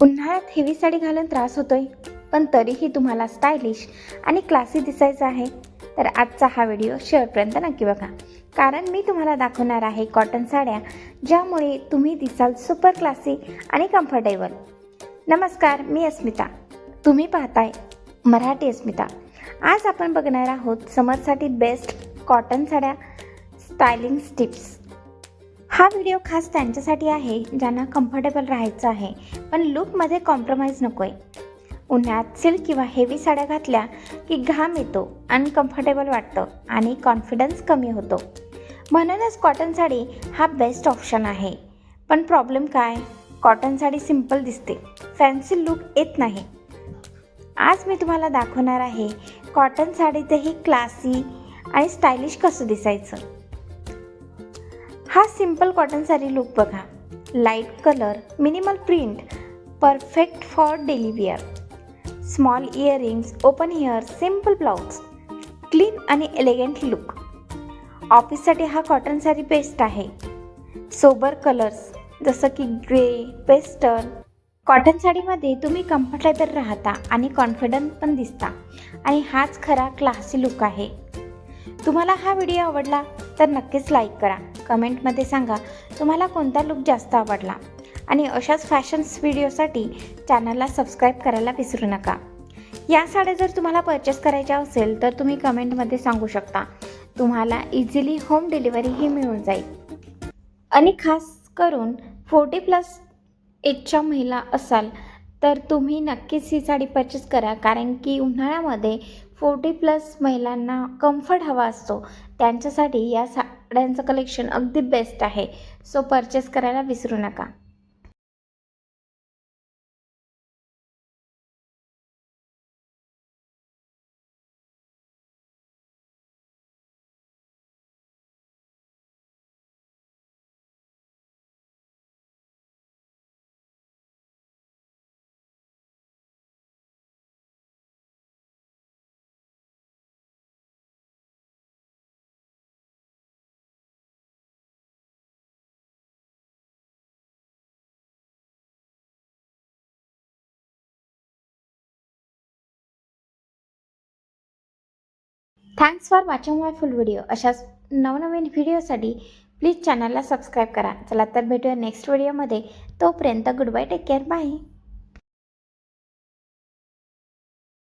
उन्हाळ्यात हेवी साडी घालून त्रास होतोय, पण तरीही तुम्हाला स्टायलिश आणि क्लासी दिसायचं आहे, तर आजचा हा व्हिडिओ शेवटपर्यंत नक्की बघा. कारण मी तुम्हाला दाखवणार आहे कॉटन साड्या, ज्यामुळे तुम्ही दिसाल सुपर क्लासी आणि कम्फर्टेबल. नमस्कार, मी अस्मिता. तुम्ही पाहताय मराठी अस्मिता. आज आपण बघणार आहोत समरसाठी बेस्ट कॉटन साड्या स्टायलिंग टिप्स. हा व्हिडिओ खास त्यांच्यासाठी आहे ज्यांना कम्फर्टेबल राहायचं आहे, पण लुकमध्ये कॉम्प्रोमाइज नको आहे. उन्हाळ्यात सिल्क किंवा हेवी साड्या घातल्या की घाम येतो, अनकम्फर्टेबल वाटतं आणि कॉन्फिडन्स कमी होतो. म्हणूनच कॉटन साडी हा बेस्ट ऑप्शन आहे. पण प्रॉब्लेम काय? कॉटन साडी सिंपल दिसते, फॅन्सी लुक येत नाही. आज मी तुम्हाला दाखवणार आहे कॉटन साडीतही क्लासी आणि स्टायलिश कसं दिसायचं. हा सिंपल कॉटन साडी लुक बघा. Light colour, minimal print, perfect for daily wear. Small earrings, open hair, simple blouse, clean आणि एलिगंट लुक. ऑफिससाठी हा कॉटन साडी बेस्ट आहे. सोबर कलर्स जसं की ग्रे, पेस्टल. कॉटन साडीमध्ये तुम्ही कम्फर्टेबल राहता आणि कॉन्फिडंट पण दिसता, आणि हाच खरा क्लासी लुक आहे. तुम्हाला हा व्हिडिओ आवडला तर नक्कीच लाईक करा. कमेंटमध्ये सांगा तुम्हाला कोणता लुक जास्त आवडला, आणि अशाच फॅशन्स व्हिडिओसाठी चॅनलला सबस्क्राईब करायला विसरू नका. या साड्या जर तुम्हाला परचेस करायच्या असेल तर तुम्ही कमेंटमध्ये सांगू शकता. तुम्हाला इझिली होम डिलिव्हरीही मिळून जाईल. आणि खास करून 40+ एजच्या महिला असाल तर तुम्ही नक्कीच ही साडी परचेस करा, कारण की उन्हाळ्यामध्ये 40+ महिलांना कम्फर्ट हवा असतो. त्यांच्यासाठी या साड्यांचं कलेक्शन अगदी बेस्ट आहे. सो परचेस करायला विसरू नका. Thanks for watching my full video. अशाच नवनवीन व्हिडिओसाठी प्लीज चॅनलला सबस्क्राईब करा. चला तर भेटूया नेक्स्ट व्हिडिओमध्ये. तोपर्यंत goodbye, take care, bye.